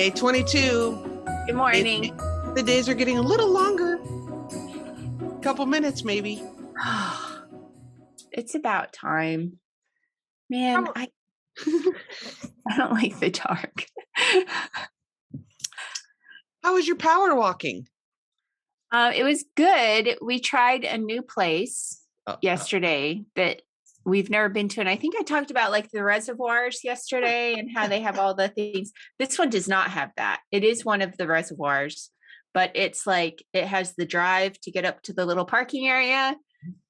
Day 22. Good morning. The days are getting a little longer. Couple minutes, maybe. It's about time. Man, I don't like the dark. How was your power walking? It was good. We tried a new place yesterday that we've never been to. And I think I talked about like the reservoirs yesterday and how they have all the things. This one does not have that. It is one of the reservoirs, but it's like, it has the drive to get up to the little parking area.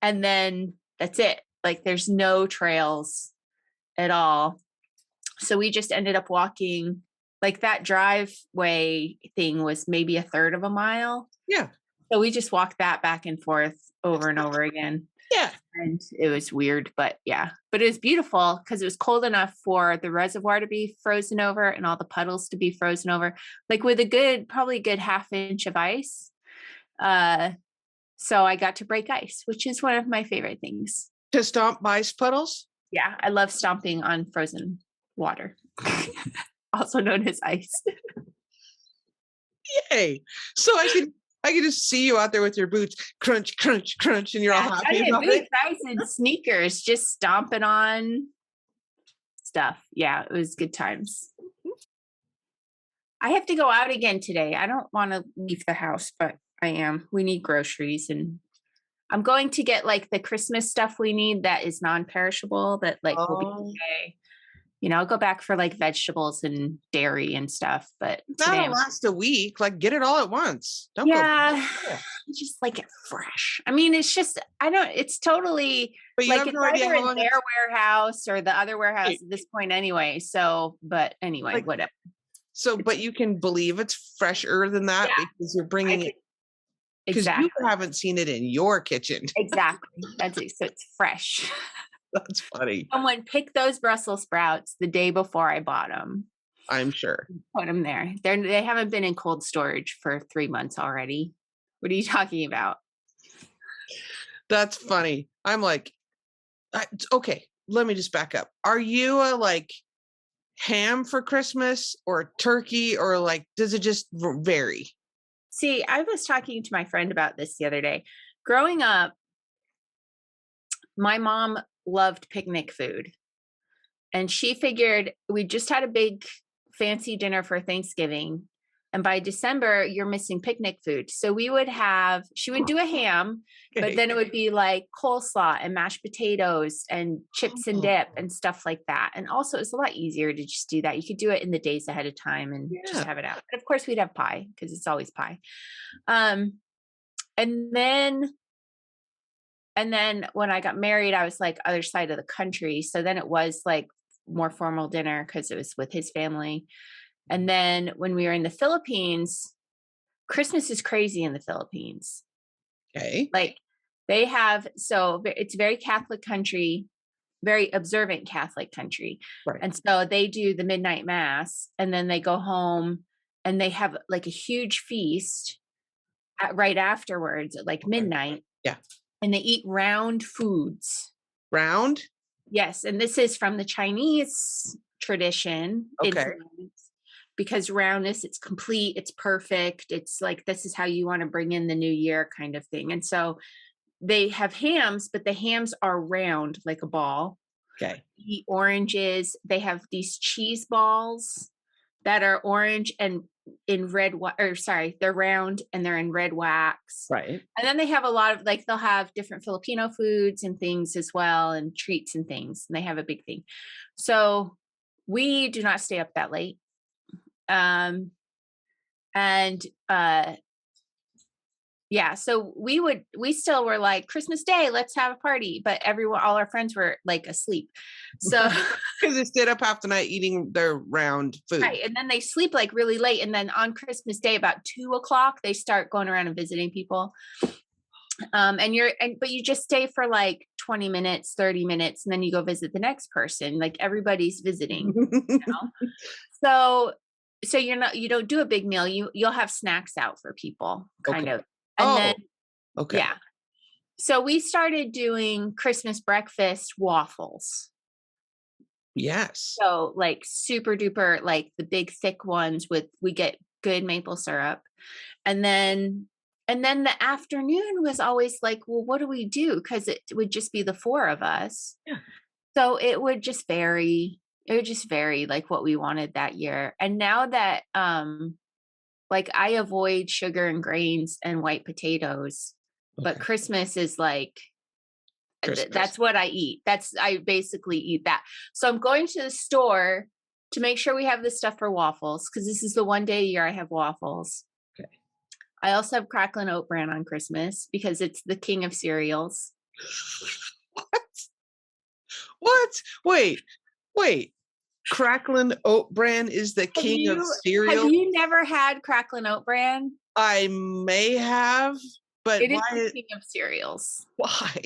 And then that's it. Like there's no trails at all. So we just ended up walking, like that driveway thing was maybe a third of a mile. Yeah. So we just walked that back and forth over and over again. Yeah. And it was weird, but yeah, but it was beautiful because it was cold enough for the reservoir to be frozen over and all the puddles to be frozen over, like with probably a good half inch of ice. So I got to break ice, which is one of my favorite things. To stomp ice puddles? Yeah, I love stomping on frozen water, also known as ice. Yay! So I can just see you out there with your boots, crunch, crunch, crunch, and you're all happy about it. Ice and sneakers, just stomping on stuff. Yeah, it was good times. I have to go out again today. I don't want to leave the house, but I am. We need groceries, and I'm going to get like the Christmas stuff we need that is non-perishable that like will be okay. You know, I'll go back for like vegetables and dairy and stuff, but that'll last a week. Like get it all at once. Don't just like it fresh. I mean, it's just, it's totally like it's either in their warehouse or the other warehouse at this point anyway. So, but anyway, whatever. So, but you can believe it's fresher than that because you're bringing it. Because you haven't seen it in your kitchen. Exactly. That's it. So it's fresh. That's funny. Someone picked those Brussels sprouts the day before I bought them. I'm sure. Put them there. They haven't been in cold storage for 3 months already. What are you talking about? That's funny. I'm like, okay, let me just back up. Are you a like ham for Christmas or turkey or like, does it just vary? See, I was talking to my friend about this the other day. Growing up, my mom loved picnic food. And she figured we just had a big fancy dinner for Thanksgiving. And by December, you're missing picnic food. So she would do a ham, but then it would be like coleslaw and mashed potatoes and chips and dip and stuff like that. And also it's a lot easier to just do that. You could do it in the days ahead of time and just have it out. But of course we'd have pie because it's always pie. And then when I got married, I was like other side of the country. So then it was like more formal dinner because it was with his family. And then when we were in the Philippines, Christmas is crazy in the Philippines. Okay. Like it's a very Catholic country, very observant Catholic country. Right. And so they do the midnight mass and then they go home and they have like a huge feast right afterwards at like midnight. Yeah. And they eat round foods. Round? Yes. And this is from the Chinese tradition. Okay. Because roundness, it's complete, it's perfect. It's like, this is how you want to bring in the new year kind of thing. And so they have hams, but the hams are round like a ball. Okay. They eat oranges. They have these cheese balls that are orange and in they're round and they're in red wax. Right. And then they have a lot of they'll have different Filipino foods and things as well and treats and things. And they have a big thing. So we do not stay up that late. So we still were like Christmas Day, let's have a party. But all our friends were like asleep. So because they stayed up half the night eating their round food. Right. And then they sleep like really late. And then on Christmas Day, about 2:00, they start going around and visiting people. But you just stay for like 20 minutes, 30 minutes, and then you go visit the next person. Like everybody's visiting, you know? So you don't do a big meal. You'll have snacks out for people kind of. And then, So we started doing Christmas breakfast waffles. Yes. So like super duper, like the big thick ones we get good maple syrup. And then the afternoon was always like, well, what do we do? Because it would just be the four of us. Yeah. So it would just vary. It would just vary like what we wanted that year. And now that like I avoid sugar and grains and white potatoes, but Christmas is like that's what I eat. I basically eat that. So I'm going to the store to make sure we have this stuff for waffles, because this is the one day a year I have waffles. Okay. I also have crackling oat bran on Christmas because it's the king of cereals. What? Wait. Crackling oat bran is the king of cereal? Have you never had crackling oat bran? I may have, but it why? It is the king of cereals. Why?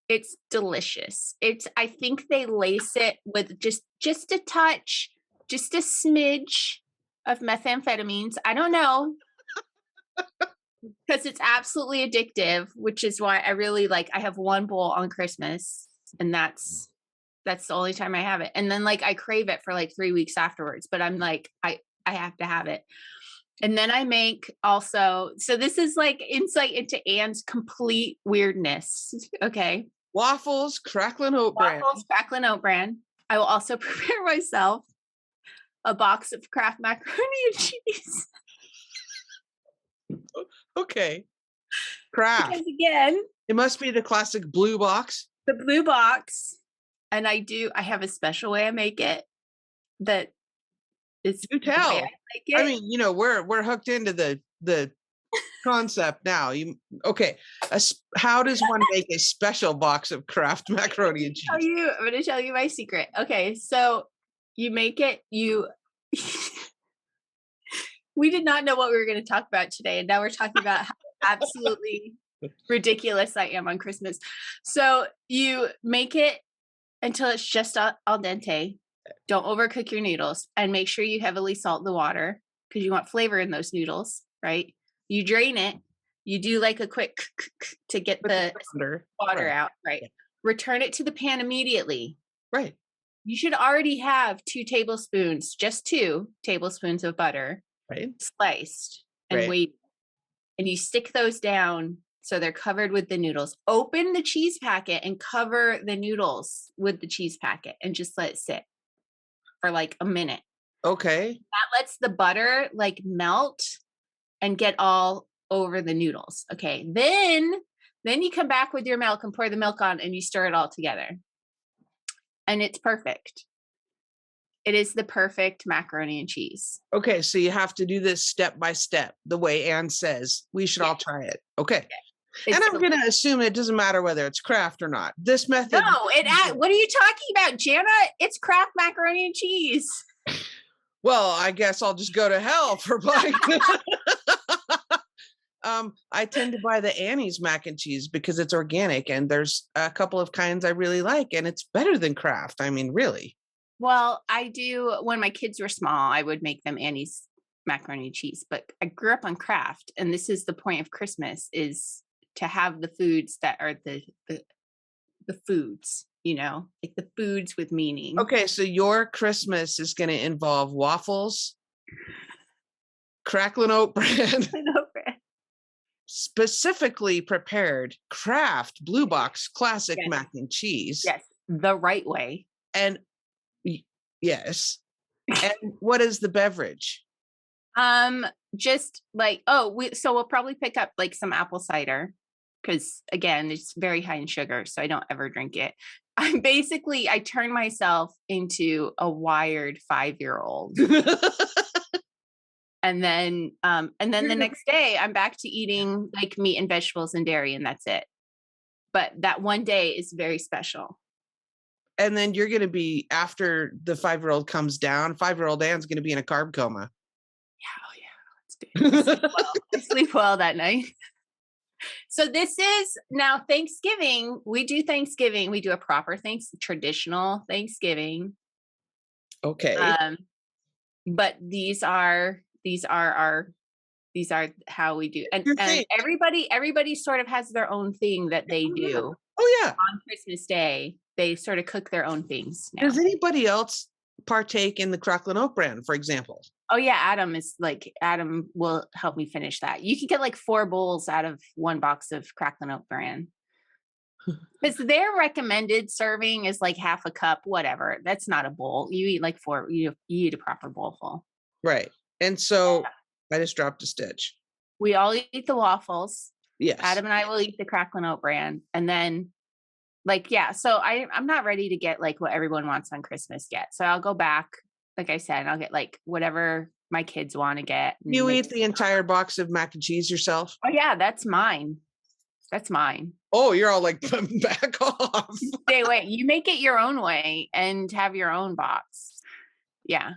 It's delicious. I think they lace it with just a touch, just a smidge of methamphetamines. I don't know. Because it's absolutely addictive, which is why I really I have one bowl on Christmas, and that's the only time I have it. And then I crave it for 3 weeks afterwards, but I'm I have to have it. And then I make also, so this is insight into Anne's complete weirdness. Okay. Waffles, crackling oat bran. I will also prepare myself a box of Kraft macaroni and cheese. Okay. Kraft. Because again, it must be the classic blue box. The blue box. And I have a special way I make it that is. Do tell. I mean, we're hooked into the concept now. How does one make a special box of Kraft macaroni and cheese? I'm going to tell you my secret. Okay, so you make it. We did not know what we were going to talk about today, and now we're talking about how absolutely ridiculous I am on Christmas. So you make it until it's just al dente. Don't overcook your noodles, and make sure you heavily salt the water because you want flavor in those noodles, right? You drain it. You do a quick to get the water out, right? Yeah. Return it to the pan immediately. Right. You should already have 2 tablespoons, just 2 tablespoons of butter, right, sliced and wait. And you stick those down so they're covered with the noodles. Open the cheese packet and cover the noodles with the cheese packet and just let it sit for a minute. Okay. That lets the butter melt and get all over the noodles. Okay. Then you come back with your milk and pour the milk on and you stir it all together. And it's perfect. It is the perfect macaroni and cheese. Okay. So you have to do this step by step, the way Anne says. We should all try it. Okay. Yeah. And I'm going to assume it doesn't matter whether it's Kraft or not. This method. No, what are you talking about, Jana? It's Kraft macaroni and cheese. Well, I guess I'll just go to hell for buying. I tend to buy the Annie's mac and cheese because it's organic, and there's a couple of kinds I really like, and it's better than Kraft. I mean, really. Well, I do. When my kids were small, I would make them Annie's macaroni and cheese, but I grew up on Kraft, and this is the point of Christmas, is to have the foods that are the foods, the foods with meaning. Okay, so your Christmas is going to involve waffles, crackling oat bran, specifically prepared Kraft blue box classic mac and cheese. Yes, the right way. And yes. And what is the beverage? Just so we'll probably pick up some apple cider, because again, it's very high in sugar, so I don't ever drink it. I turn myself into a wired 5-year-old. And then the next day I'm back to eating meat and vegetables and dairy, and that's it. But that one day is very special. And then you're going to be, after the 5-year-old comes down, 5-year-old Anne's going to be in a carb coma. Yeah, let's do it. I sleep well that night. So this is now Thanksgiving. We do Thanksgiving. We do a proper traditional Thanksgiving. Okay. But these are how we do. And everybody sort of has their own thing that they do. Oh yeah. On Christmas Day. they sort of cook their own things now. Does anybody else partake in the Crocklin Oak brand, for example? Oh yeah, Adam will help me finish that. You can get like 4 bowls out of one box of Cracklin Oak brand. Because their recommended serving is like half a cup, whatever. That's not a bowl. You eat like 4. You eat a proper bowl full. Right. And so I just dropped a stitch. We all eat the waffles. Yes. Adam and I will eat the Cracklin Oat brand, and then so I'm not ready to get like what everyone wants on Christmas yet. So I'll go back, like I said, and I'll get like whatever my kids want to get. You eat the entire box of mac and cheese yourself? Oh yeah, that's mine. That's mine. Oh, you're all like, back off. Stay away. You make it your own way and have your own box. Yeah.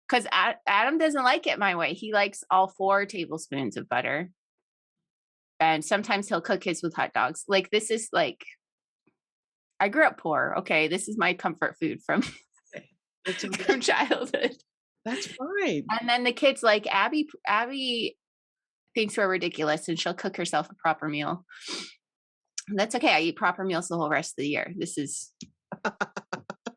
Because Adam doesn't like it my way. He likes all 4 tablespoons of butter. And sometimes he'll cook his with hot dogs. Like, this is like, I grew up poor. Okay. This is my comfort food from childhood. That's fine. And then the kids, like Abby thinks we're ridiculous, and she'll cook herself a proper meal. That's okay. I eat proper meals the whole rest of the year. This is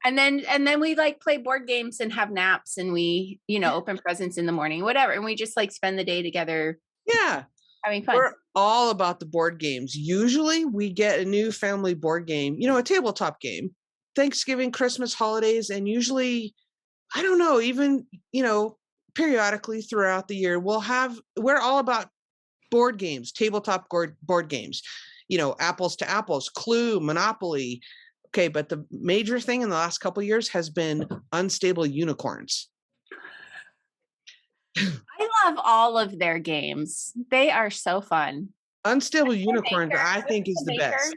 and then we like play board games and have naps, and we, open presents in the morning, whatever. And we just like spend the day together. Yeah. Having fun. We're all about the board games. Usually we get a new family board game, a tabletop game, Thanksgiving, Christmas, holidays. And usually, I don't know, even, periodically throughout the year, we're all about board games, tabletop board games, apples to apples, Clue, Monopoly. Okay. But the major thing in the last couple of years has been Unstable Unicorns. I love all of their games. They are so fun. Unstable Unicorns, I think, is the best.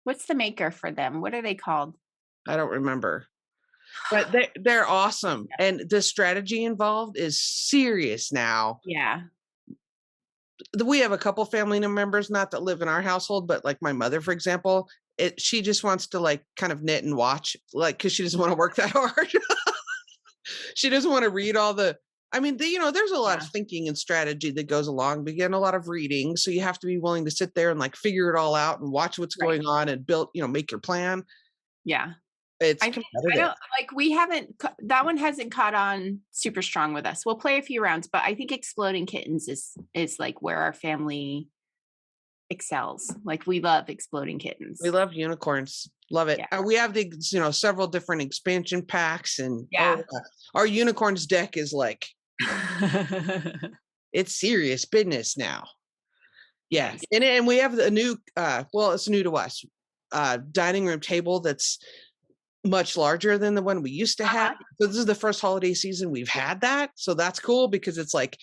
What's the maker for them? What are they called? I don't remember. But they're awesome. And the strategy involved is serious now. Yeah. We have a couple family members, not that live in our household, but like my mother, for example, she just wants to like kind of knit and watch, like, because she doesn't want to work that hard. She doesn't want to read all the, there's a lot of thinking and strategy that goes along, but again, a lot of reading. So you have to be willing to sit there and like figure it all out and watch what's going on and build, make your plan. Yeah. It's I don't like, that one hasn't caught on super strong with us. We'll play a few rounds, but I think Exploding Kittens is like where our family excels. Like, we love Exploding Kittens. We love unicorns. Love it. Yeah. We have the, several different expansion packs, and our unicorns deck is like, it's serious business now. Yeah. And we have a new, it's new to us, dining room table that's much larger than the one we used to have. So this is the first holiday season we've had that. So that's cool because it's like,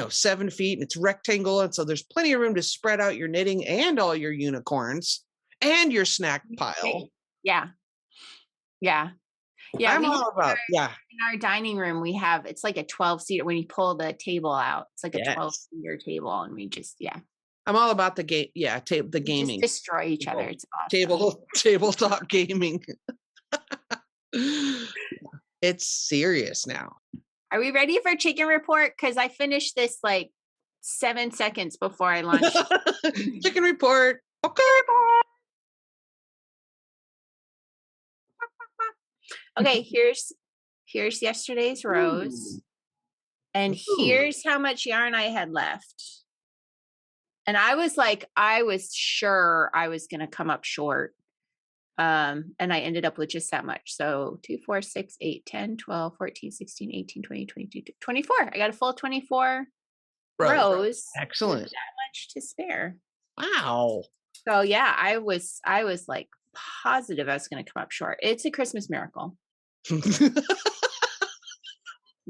7 feet and it's rectangle. And so there's plenty of room to spread out your knitting and all your unicorns and your snack pile. Yeah. Yeah. Yeah. I'm all about, in our dining room, we have, it's like a 12-seater. When you pull the table out, it's like a 12-seater table. And we just, I'm all about the game. Yeah. The gaming. Just destroy each other. It's awesome. Tabletop gaming. It's serious now. Are we ready for chicken report? Because I finished this like 7 seconds before I launched. Chicken report. Okay. Okay, here's yesterday's rows. And here's how much yarn I had left. And I was sure I was going to come up short. And I ended up with just that much. So 2, 4, 6, 8, 10, 12, 14, 16, 18, 20, 22, 24. I got a full 24 rows. Excellent. That much to spare. Wow. So yeah, I was like positive I was going to come up short. It's a Christmas miracle.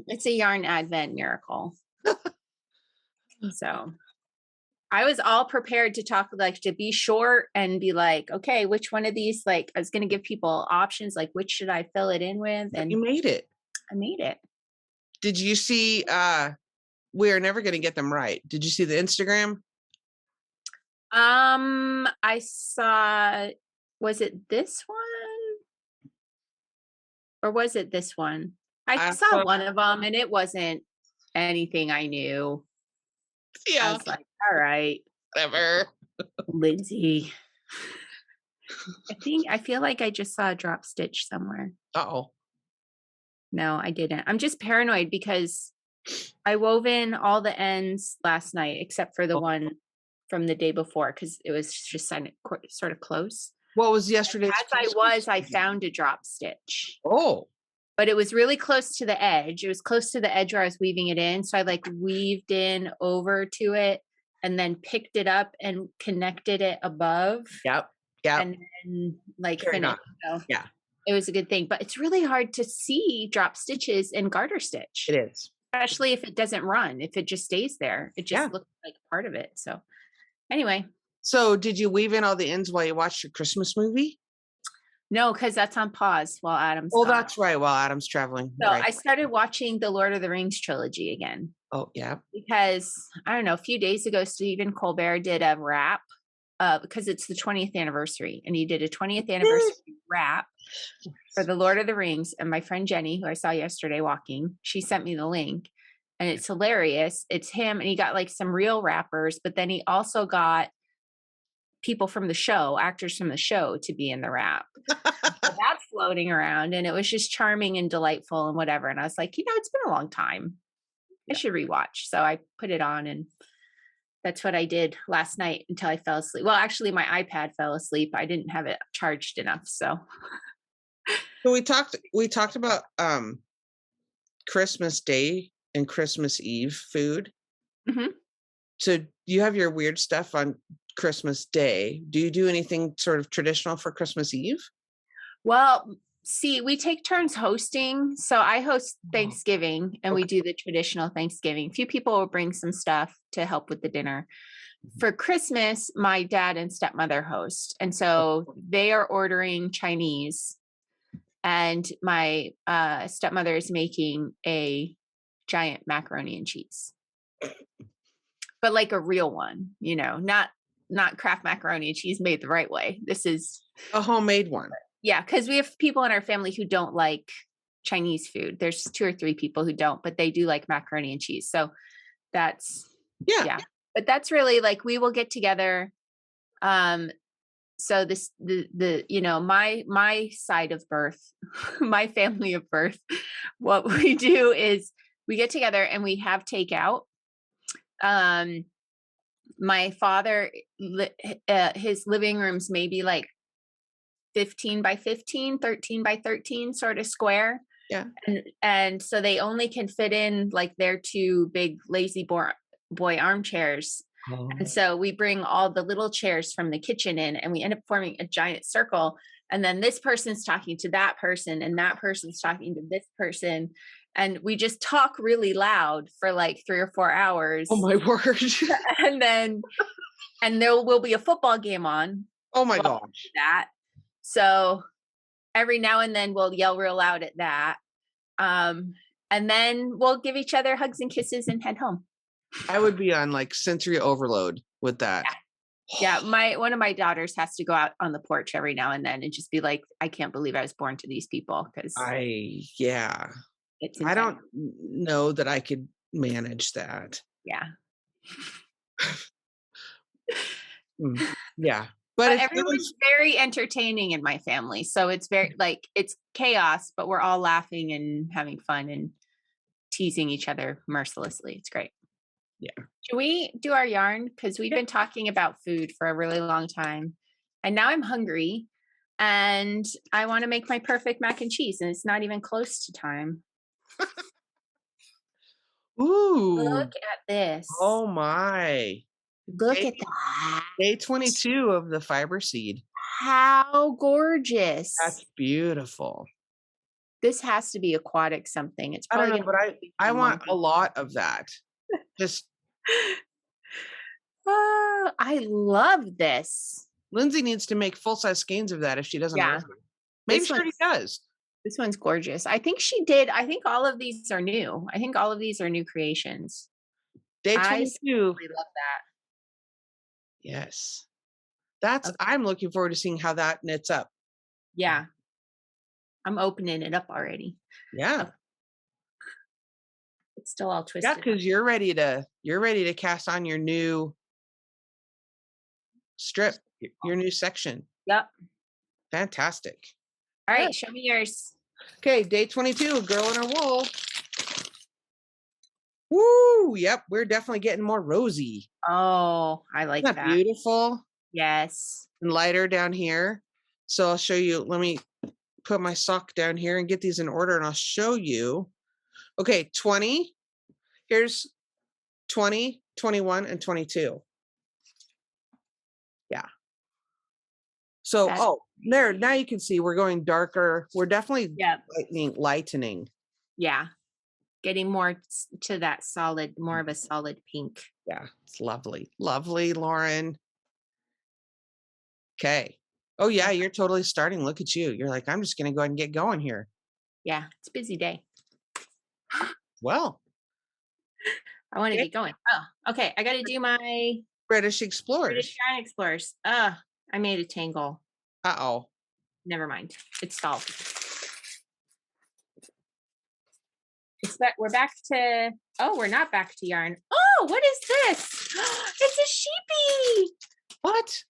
It's a yarn advent miracle. So I was all prepared to talk, like, to be short and be like, okay, which one of these, like, I was going to give people options, like, which should I fill it in with? And you made it. I made it. Did you see, we're never going to get them right. Did you see the Instagram? I saw, was it this one? Or was it this one? I saw one of them and it wasn't anything I knew. Yeah. I was like, all right. Whatever. Lindsay. I feel like I just saw a drop stitch somewhere. Uh-oh. No, I didn't. I'm just paranoid because I wove in all the ends last night except for the one from the day before because it was just sort of close. What was yesterday's? I found a drop stitch. Oh. But it was really close to the edge. It was close to the edge where I was weaving it in. So I like weaved in over to it and then picked it up and connected it above. Yep. And then like finished. So yeah. It was a good thing. But it's really hard to see drop stitches in garter stitch. It is. Especially if it doesn't run. If it just stays there. It just looks like part of it. So anyway. So did you weave in all the ends while you watched your Christmas movie? No, because that's on pause while Adam's gone. That's right, while Adam's traveling. So right. I started watching the Lord of the Rings trilogy again. Oh, yeah. Because, I don't know, a few days ago, Stephen Colbert did a wrap because it's the 20th anniversary. And he did a 20th anniversary wrap for the Lord of the Rings. And my friend Jenny, who I saw yesterday walking, she sent me the link. And it's hilarious. It's him. And he got like some real rappers. But then he also got people from the show, actors from the show to be in the wrap. So that's floating around and it was just charming and delightful and whatever. And I was like, it's been a long time. I should rewatch. So I put it on and that's what I did last night until I fell asleep. Well, actually my iPad fell asleep. I didn't have it charged enough. So we talked about Christmas Day and Christmas Eve food. Mm-hmm. So you have your weird stuff on Christmas Day. Do you do anything sort of traditional for Christmas Eve? Well, see, we take turns hosting. So I host Thanksgiving and we do the traditional Thanksgiving. A few people will bring some stuff to help with the dinner. For Christmas, my dad and stepmother host. And so they are ordering Chinese. And my stepmother is making a giant macaroni and cheese. But like a real one, not Kraft macaroni and cheese made the right way. This is a homemade one. Yeah, because we have people in our family who don't like Chinese food. There's 2 or 3 people who don't, but they do like macaroni and cheese. So that's yeah. But that's really like we will get together. So this my side of birth, my family of birth, what we do is we get together and we have takeout. My father, his living room's maybe like 15 by 15, 13 by 13 sort of square. Yeah. And so they only can fit in like their 2 big lazy boy armchairs. Oh. And so we bring all the little chairs from the kitchen in and we end up forming a giant circle. And then this person's talking to that person and that person's talking to this person. And we just talk really loud for like 3 or 4 hours. Oh my word. and there will be a football game on. Oh my gosh. That. So every now and then we'll yell real loud at that. And then we'll give each other hugs and kisses and head home. I would be on like sensory overload with that. Yeah. One of my daughters has to go out on the porch every now and then and just be like, I can't believe I was born to these people. I don't know that I could manage that. Yeah. Yeah. But everyone's very entertaining in my family. So it's very like it's chaos, but we're all laughing and having fun and teasing each other mercilessly. It's great. Yeah. Should we do our yarn? Because we've been talking about food for a really long time. And now I'm hungry and I want to make my perfect mac and cheese. And it's not even close to time. Ooh. Look at this. Oh my. Look at that. Day 22 of the fiber seed. How gorgeous. That's beautiful. This has to be aquatic something. It's probably but I want a lot of that. Just I love this. Lindsay needs to make full-size skeins of that if she doesn't already. Maybe she already does. This one's gorgeous. I think she did. I think all of these are new. I think all of these are new creations. Day 22. I really love that. Yes. I'm looking forward to seeing how that knits up. Yeah. I'm opening it up already. Yeah. It's still all twisted. Yeah, because you're ready to cast on your new strip, your new section. Yep. Fantastic. All right, show me yours. Okay, day 22, girl in her wool. Woo! Yep, we're definitely getting more rosy. Oh, I like Isn't that. Beautiful. Yes. And lighter down here. So I'll show you. Let me put my sock down here and get these in order, and I'll show you. Okay, 20. Here's 20, 21, and 22. Yeah. So, there, now you can see we're going darker. We're definitely lightening. Yeah. Getting more to that solid, more of a solid pink. Yeah, it's lovely. Lovely, Lauren. Okay. Oh, yeah, you're totally starting. Look at you. You're like, I'm just going to go ahead and get going here. Yeah, it's a busy day. Well, I want to get going. Oh, okay. I got to do my British Explorers. British Giant Explorers. I made a tangle. Uh-oh. Never mind. It's stalled. We're back to, we're not back to yarn. Oh, what is this? It's a sheepy. What?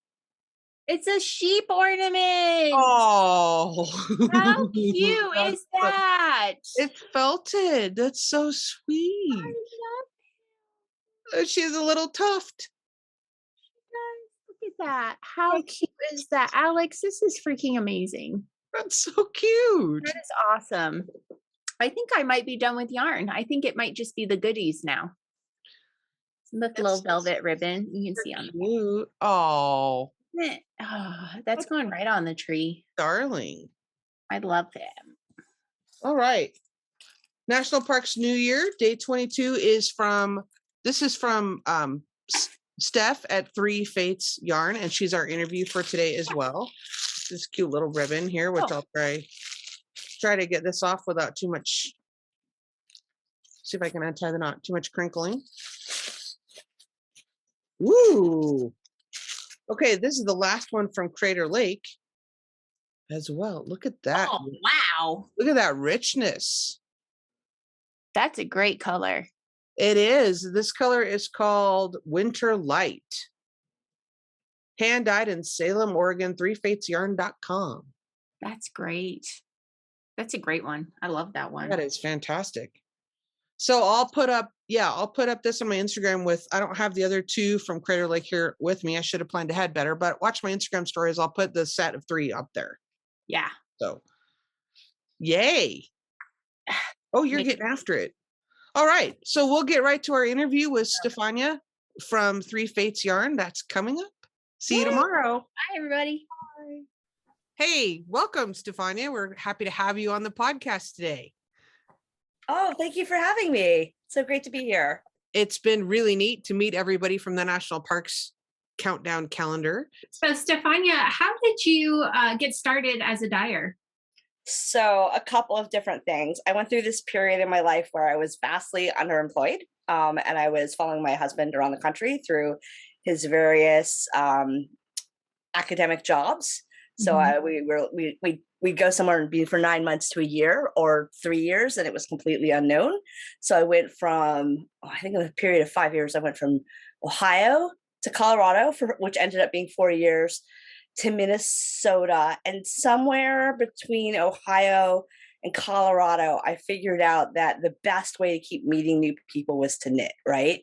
It's a sheep ornament. Oh. How cute is that? It's felted. That's so sweet. I love it. She's a little tuft. Look at that. How cute is that? Alex, this is freaking amazing. That's so cute. That is awesome. I think I might be done with yarn. I think it might just be the goodies now. Look, little velvet ribbon. You can see on the Oh. That's going right on the tree. Darling. I love it. All right. National Parks New Year, day 22 is from Steph at 3 Fates Yarn, and she's our interview for today as well. This cute little ribbon here, which I'll try to get this off without too much. See if I can untie the knot. Too much crinkling. Woo! Okay, this is the last one from Crater Lake as well. Look at that. Oh, wow. Look at that richness. That's a great color. It is. This color is called Winter Light. Hand dyed in Salem, Oregon, 3fatesyarn.com. That's great. That's a great one. I love that one. That is fantastic. So I'll put up this on my Instagram I don't have the other 2 from Crater Lake here with me. I should have planned ahead better, but watch my Instagram stories. I'll put the set of 3 up there. Yeah. So, yay. Oh, you're getting after it. All right. So we'll get right to our interview with Stefania from 3 Fates Yarn. That's coming up. See you tomorrow. Bye, everybody. Bye. Hey, welcome, Stefania. We're happy to have you on the podcast today. Oh, thank you for having me. So great to be here. It's been really neat to meet everybody from the National Parks Countdown calendar. So, Stefania, how did you get started as a dyer? So a couple of different things. I went through this period in my life where I was vastly underemployed, and I was following my husband around the country through his various academic jobs. So we'd go somewhere and be for 9 months to a year or 3 years, and it was completely unknown. So I went from, I think in a period of 5 years, I went from Ohio to Colorado, which ended up being 4 years, to Minnesota. And somewhere between Ohio and Colorado, I figured out that the best way to keep meeting new people was to knit, right?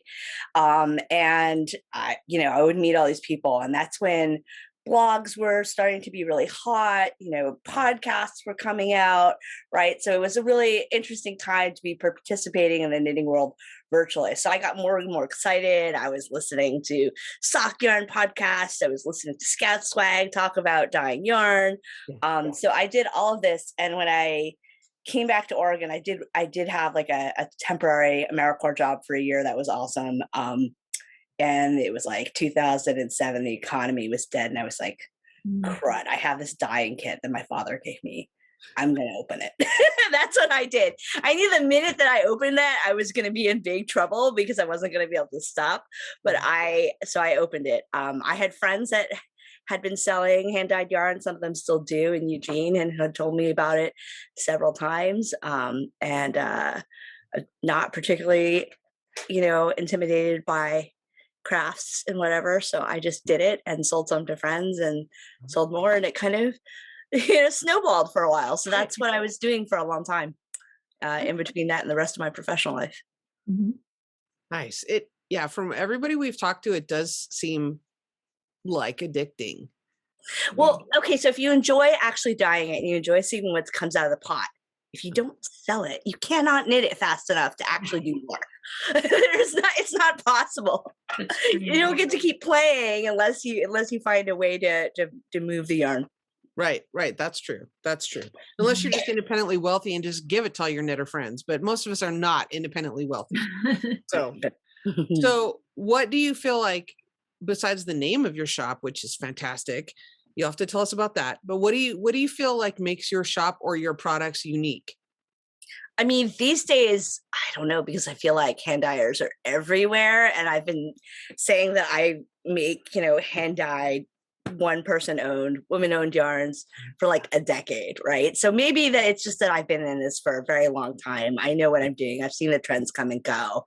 And I would meet all these people, and that's when blogs were starting to be really hot, podcasts were coming out, right? So it was a really interesting time to be participating in the knitting world virtually. So I got more and more excited. I was listening to Sock Yarn podcasts. I was listening to Scout Swag talk about dyeing yarn. So I did all of this. And when I came back to Oregon, I did have like a temporary AmeriCorps job for a year. That was awesome. And it was like 2007, the economy was dead. And I was like, crud, I have this dyeing kit that my father gave me. I'm going to open it. That's what I did. I knew the minute that I opened that, I was going to be in big trouble because I wasn't going to be able to stop. But I opened it. I had friends that had been selling hand-dyed yarn. Some of them still do in Eugene, and had told me about it several times. And not particularly, intimidated by crafts and whatever. So I just did it and sold some to friends and sold more. And it kind of snowballed for a while. So that's what I was doing for a long time, in between that and the rest of my professional life. Mhm. Nice. Yeah, from everybody we've talked to, it does seem like addicting. Well, okay, so if you enjoy actually dyeing it and you enjoy seeing what comes out of the pot, if you don't sell it, you cannot knit it fast enough to actually do more. It's not possible. You don't get to keep playing unless you find a way to move the yarn. Right. That's true. Unless you're just independently wealthy and just give it to all your knitter friends, but most of us are not independently wealthy. So what do you feel like, besides the name of your shop, which is fantastic, you'll have to tell us about that, but what do you feel like makes your shop or your products unique? I mean, these days, I don't know, because I feel like hand dyers are everywhere. And I've been saying that I make, hand dyed, one person owned, women owned yarns for like a decade, right? So maybe that it's just that I've been in this for a very long time. I know what I'm doing. I've seen the trends come and go.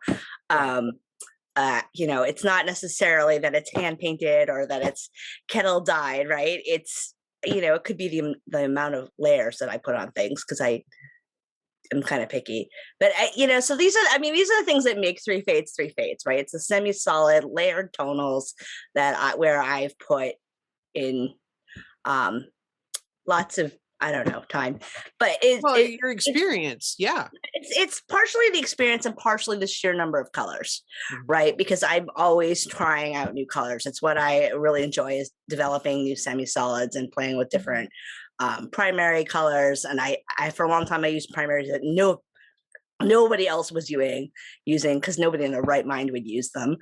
It's not necessarily that it's hand painted or that it's kettle dyed, right? It's, it could be the amount of layers that I put on things, because I'm kind of picky, but so these are the things that make Three Fates, right? It's a semi-solid layered tonals where I've put in lots of, I don't know, time, but your experience. It's partially the experience and partially the sheer number of colors, right? Because I'm always trying out new colors. It's what I really enjoy, is developing new semi-solids and playing with different primary colors. And I for a long time I used primaries that nobody else was using, because nobody in their right mind would use them.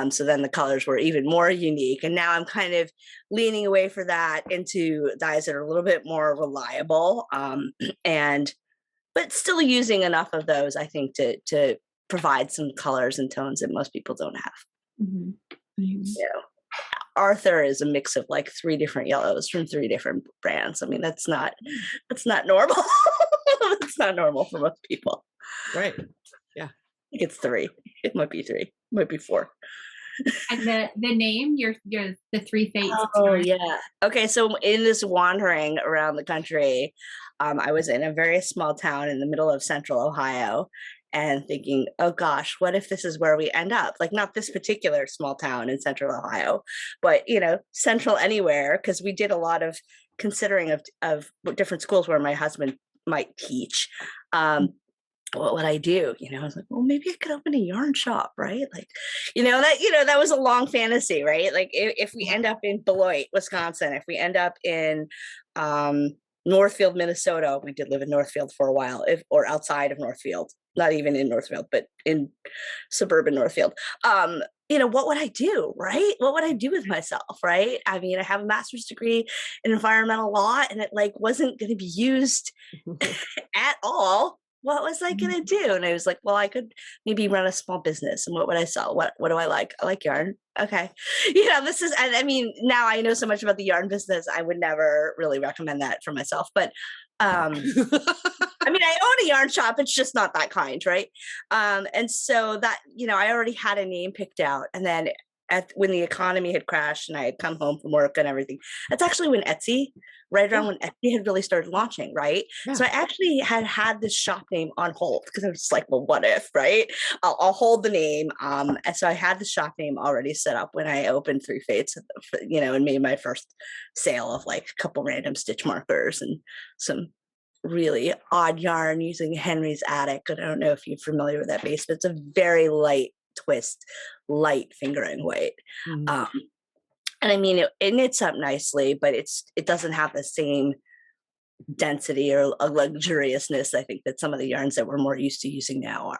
So then the colors were even more unique. And now I'm kind of leaning away for that into dyes that are a little bit more reliable, but still using enough of those, I think, to provide some colors and tones that most people don't have. Mm-hmm. Arthur is a mix of like 3 different yellows from 3 different brands. I mean, that's not normal. It's not normal for most people. Right. Yeah. I think it's 3. It might be 3. It might be 4. And the name, you're the Three Fates. Oh yeah. Okay. So in this wandering around the country, I was in a very small town in the middle of central Ohio, and thinking, oh gosh, what if this is where we end up? Like, not this particular small town in central Ohio, but central anywhere, because we did a lot of considering of different schools where my husband might teach. What would I do? I was like, well, maybe I could open a yarn shop, right? Like, that was a long fantasy, right? Like, if we end up in Beloit, Wisconsin, if we end up in Northfield, Minnesota, we did live in Northfield for a while, or outside of Northfield, not even in Northfield, but in suburban Northfield. What would I do, right? What would I do with myself, right? I mean, I have a master's degree in environmental law, and it wasn't going to be used at all. What was I going to do? And I was like, well, I could maybe run a small business. And what would I sell? What do I like? I like yarn. Okay. This is, I mean, now I know so much about the yarn business, I would never really recommend that for myself. But I mean, I own a yarn shop. It's just not that kind, right? And so that, I already had a name picked out. And then when the economy had crashed and I had come home from work and everything, that's actually when right around when Etsy had really started launching, right? Yeah. So I actually had this shop name on hold, because I was just like, well, what if, right? I'll hold the name. And so I had the shop name already set up when I opened Three Fates, and made my first sale of like a couple random stitch markers and some really odd yarn using Henry's Attic. And I don't know if you're familiar with that base, but it's a very light twist, light fingering weight. Mm-hmm. And I mean, it knits up nicely, but it doesn't have the same density or luxuriousness, I think, that some of the yarns that we're more used to using now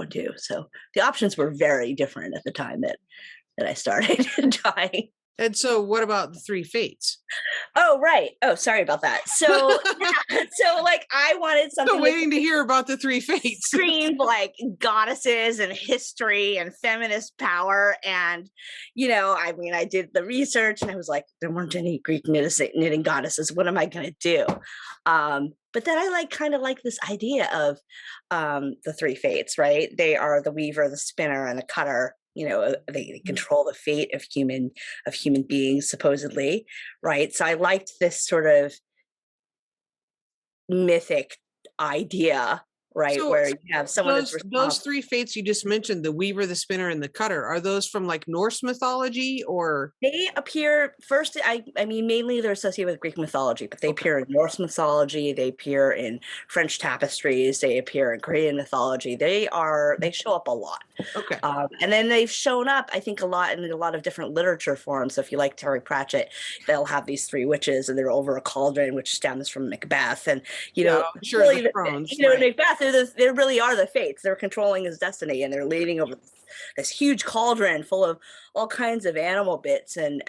do. So the options were very different at the time that I started dyeing. And so what about the Three Fates? Oh, right. Oh, sorry about that. So, so like I wanted something. Still waiting to hear about the Three Fates. Screamed like goddesses and history and feminist power. And, I mean, I did the research and I was like, there weren't any Greek knitting goddesses. What am I going to do? But then I kind of like this idea of the Three Fates, right? They are the weaver, the spinner, and the cutter. They control the fate of human beings, supposedly, right? So I liked this sort of mythic idea, right? So Where you have someone that's those three fates you just mentioned, the weaver, the spinner, and the cutter, are those from like Norse mythology or? They appear first. I mean, mainly they're associated with Greek mythology, but they Okay. appear in Norse mythology. They appear in French tapestries. They appear in Korean mythology. They show up a lot. Okay. And then they've shown up, I think, a lot in a lot of different literature forms. So if you like Terry Pratchett, they'll have these three witches, and they're over a cauldron, which stems from Macbeth. And Sure, really, the Thrones, in Macbeth, they really are the fates. They're controlling his destiny, and they're leading over this huge cauldron full of all kinds of animal bits and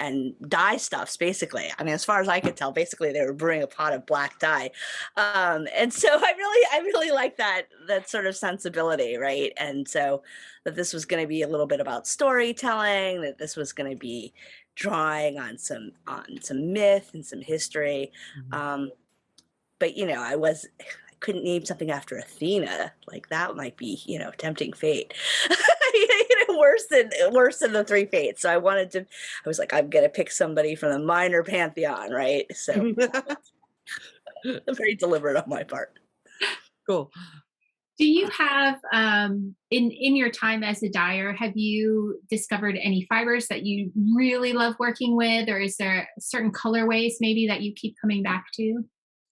dye stuffs, basically. I mean, as far as I could tell, basically they were brewing a pot of black dye. And so I really like that sort of sensibility, right? And so that this was going to be a little bit about storytelling, that this was going to be drawing on some myth and some history. But I couldn't name something after Athena. Like that might be, tempting fate. Worse than the three fates. So I was like, I'm gonna pick somebody from the minor pantheon, right? So very deliberate on my part. Cool. Do you have in your time as a dyer, have you discovered any fibers that you really love working with, or is there certain colorways maybe that you keep coming back to?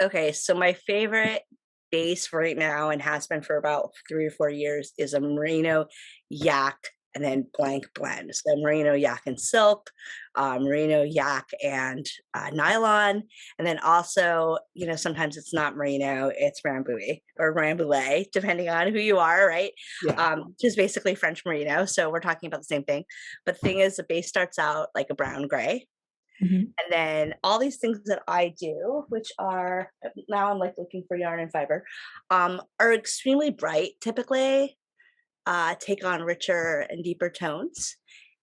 Okay, so my favorite base right now, and has been for about 3 or 4 years, is a merino yak and then blank blend. So merino yak and silk, merino yak and nylon, and then also, sometimes it's not merino, it's rambouillet or rambouillet, depending on who you are, right? Yeah. Which is basically French merino. So we're talking about the same thing. But the thing is, the base starts out like a brown gray. And then all these things that I do, which are, now I'm like looking for yarn and fiber, are extremely bright, typically take on richer and deeper tones.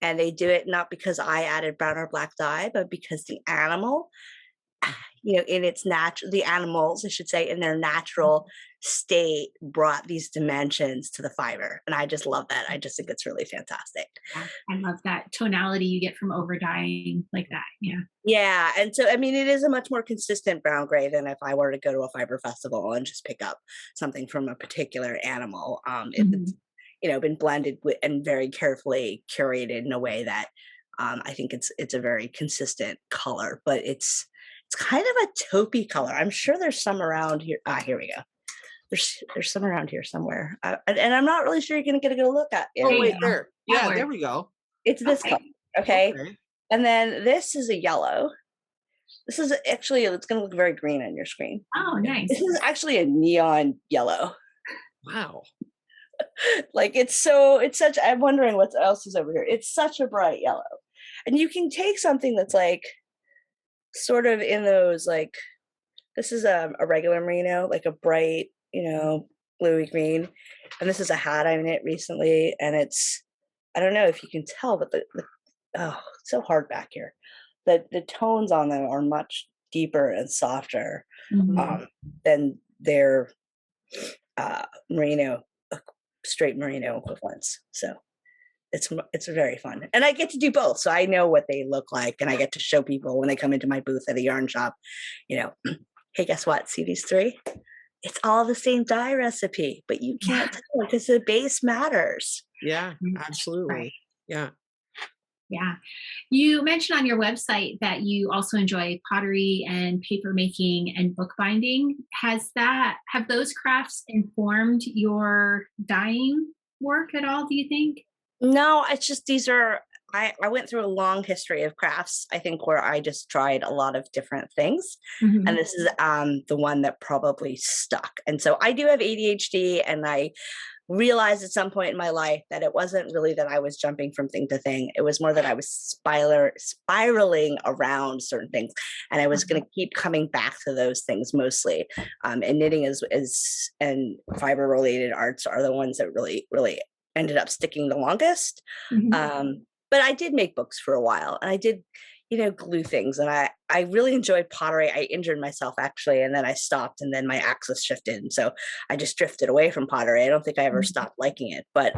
And they do it not because I added brown or black dye, but because the animal, the animals, I should say, in their natural state brought these dimensions to the fiber. And I just love that. I just think it's really fantastic. I love that tonality you get from over dyeing like that. Yeah. Yeah. And so, I mean, it is a much more consistent brown gray than if I were to go to a fiber festival and just pick up something from a particular animal. If it's, been blended with and very carefully curated in a way that I think it's a very consistent color, but it's kind of a taupey color. I'm sure there's some around here. Here we go. There's some around here somewhere, and I'm not really sure you're going to get a good look at it. Oh, wait, there. Yeah, there we go. It's this color, okay? And then this is a yellow. This is actually, it's going to look very green on your screen. Oh, nice. This is actually a neon yellow. Wow. Like it's such, I'm wondering what else is over here. It's such a bright yellow. And you can take something that's like sort of in those, like, this is a regular merino, like a bright, bluey green. And this is a hat I knit recently. And I don't know if you can tell, but it's so hard back here. The tones on them are much deeper and softer than their merino, straight merino equivalents. So it's very fun, and I get to do both, so I know what they look like, and I get to show people when they come into my booth at a yarn shop, hey, guess what? See these three? It's all the same dye recipe, but you can't tell because the base matters. Yeah, absolutely. Yeah. Yeah. You mentioned on your website that you also enjoy pottery and paper making and bookbinding. Have those crafts informed your dyeing work at all, do you think? No, it's just I went through a long history of crafts, I think, where I just tried a lot of different things. And this is the one that probably stuck. And so I do have ADHD, and I realized at some point in my life that it wasn't really that I was jumping from thing to thing. It was more that I was spiraling around certain things, and I was going to keep coming back to those things mostly. And knitting and fiber related arts are the ones that really, really ended up sticking the longest. But I did make books for a while, and I did, glue things. And I really enjoyed pottery. I injured myself actually, and then I stopped, and then my axis shifted. And so I just drifted away from pottery. I don't think I ever stopped liking it, but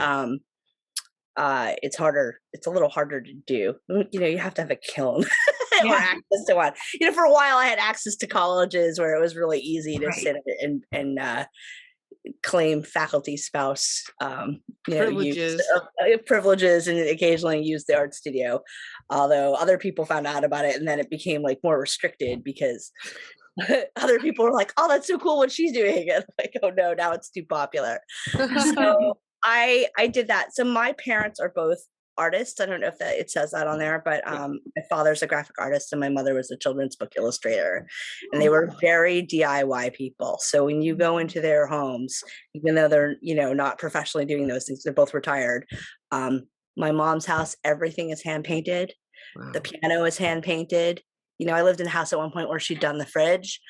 it's harder. It's a little harder to do. You have to have a kiln or Yeah. access to one. For a while I had access to colleges where it was really easy to Right. sit and claim faculty spouse, Privileges. privileges, and occasionally use the art studio. Although other people found out about it, and then it became like more restricted because other people were like, "Oh, that's so cool what she's doing," and I'm like, "Oh no, now it's too popular." So I did that. So my parents are both artists. I don't know if it says that on there, but my father's a graphic artist and my mother was a children's book illustrator, and they were very DIY people. So when you go into their homes, even though they're not professionally doing those things, they're both retired. My mom's house, everything is hand painted. Wow. The piano is hand painted. I lived in a house at one point where she'd done the fridge.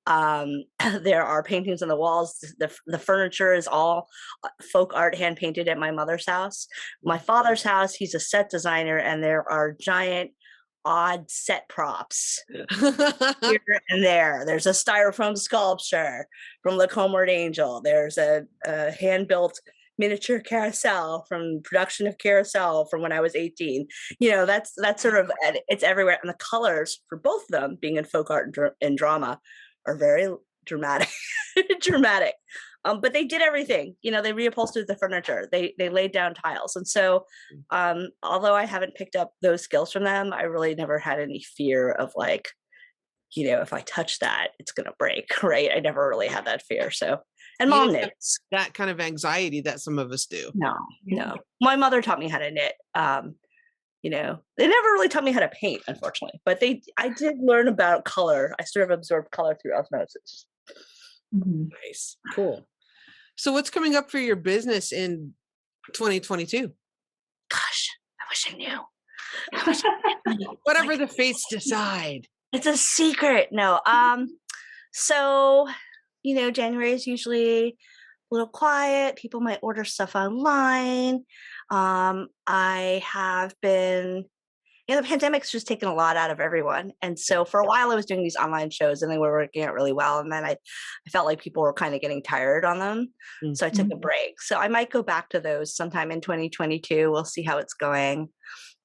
There are paintings on the walls. The furniture is all folk art hand painted at my mother's house. My father's house, he's a set designer, and there are giant odd set props here and there. There's a styrofoam sculpture from Look Homeward Angel. There's a hand-built miniature carousel from production of Carousel from when I was 18. That's sort of, it's everywhere. And the colors for both of them, being in folk art and drama, are very dramatic. But they did everything. They reupholstered the furniture. They laid down tiles. And so although I haven't picked up those skills from them, I really never had any fear of like, if I touch that, it's going to break, right? I never really had that fear. So, and mom knits. That kind of anxiety that some of us do. No. My mother taught me how to knit. They never really taught me how to paint, unfortunately, but I did learn about color. I sort of absorbed color through osmosis. Mm-hmm. Nice. Cool. So what's coming up for your business in 2022? Gosh, I wish I knew. Whatever the fates decide. It's a secret. No. So, January is usually a little quiet. People might order stuff online. I have been, the pandemic's just taken a lot out of everyone. And so for a while I was doing these online shows and they were working out really well. And then I felt like people were kind of getting tired on them. Mm-hmm. So I took a break. So I might go back to those sometime in 2022. We'll see how it's going.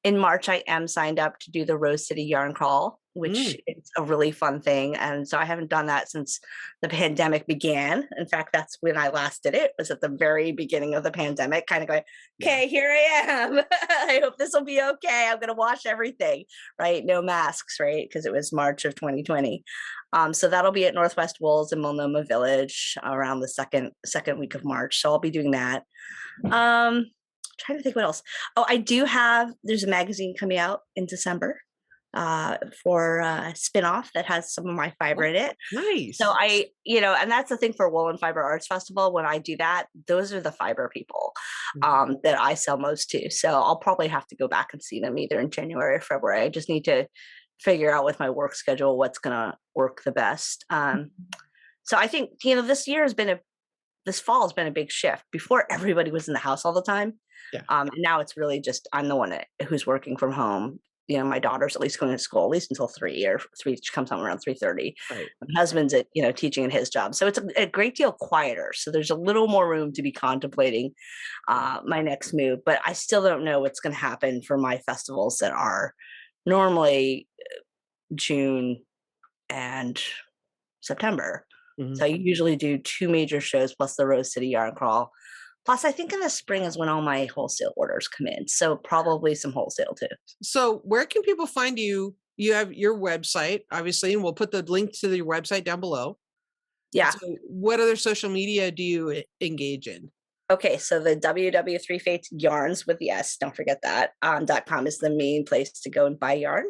In March, I am signed up to do the Rose City Yarn Crawl, which is a really fun thing. And so I haven't done that since the pandemic began. In fact, that's when I last did it, was at the very beginning of the pandemic, kind of going, okay, here I am. I hope this will be okay. I'm going to wash everything, right? No masks, right? Because it was March of 2020. So that'll be at Northwest Wools in Multnomah Village around the second week of March. So I'll be doing that. Trying to think what else. Oh, there's a magazine coming out in December for a spinoff that has some of my fiber in it. Nice. So and that's the thing for Woolen Fiber Arts Festival. When I do that, those are the fiber people that I sell most to. So I'll probably have to go back and see them either in January or February. I just need to figure out with my work schedule what's going to work the best. So I think, this fall has been a big shift. Before, everybody was in the house all the time. Yeah. And now it's really just, I'm the one who's working from home. My daughter's at least going to school, at least until 3. She comes home around 3:30. Right. My husband's at, teaching in his job. So it's a great deal quieter. So there's a little more room to be contemplating my next move. But I still don't know what's going to happen for my festivals that are normally June and September. Mm-hmm. So I usually do 2 major shows plus the Rose City Yarn Crawl. Plus, I think in the spring is when all my wholesale orders come in. So probably some wholesale too. So where can people find you? You have your website, obviously, and we'll put the link to your website down below. Yeah. So what other social media do you engage in? Okay, so the WW3Fates Yarns with the S, don't forget that, .com is the main place to go and buy yarn.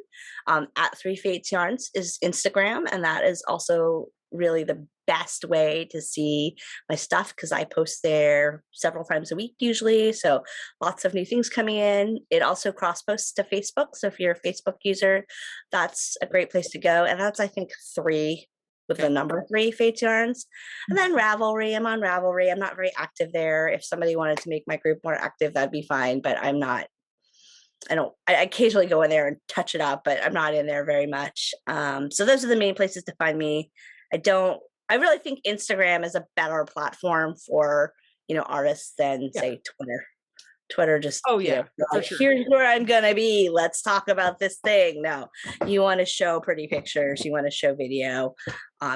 At 3 Fates Yarns is Instagram, and that is also really the best way to see my stuff because I post there several times a week usually. So lots of new things coming in. It also cross posts to Facebook. So if you're a Facebook user, that's a great place to go. And that's, I think, 3 with the number 3 Fates Yarns. And then Ravelry, I'm on Ravelry. I'm not very active there. If somebody wanted to make my group more active, that'd be fine. But I occasionally go in there and touch it up, but I'm not in there very much. So those are the main places to find me. I really think Instagram is a better platform for, artists than say Twitter. Twitter just, oh yeah, for like, sure. Here's where I'm gonna be. Let's talk about this thing. No, you want to show pretty pictures. You want to show video.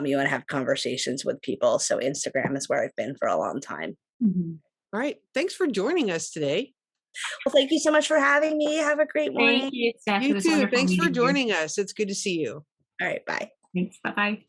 You want to have conversations with people. So Instagram is where I've been for a long time. Mm-hmm. All right. Thanks for joining us today. Well, thank you so much for having me. Have a great morning. Thank you, Steph. You too. Thanks for joining us. It's good to see you. All right. Bye. Thanks. Bye-bye.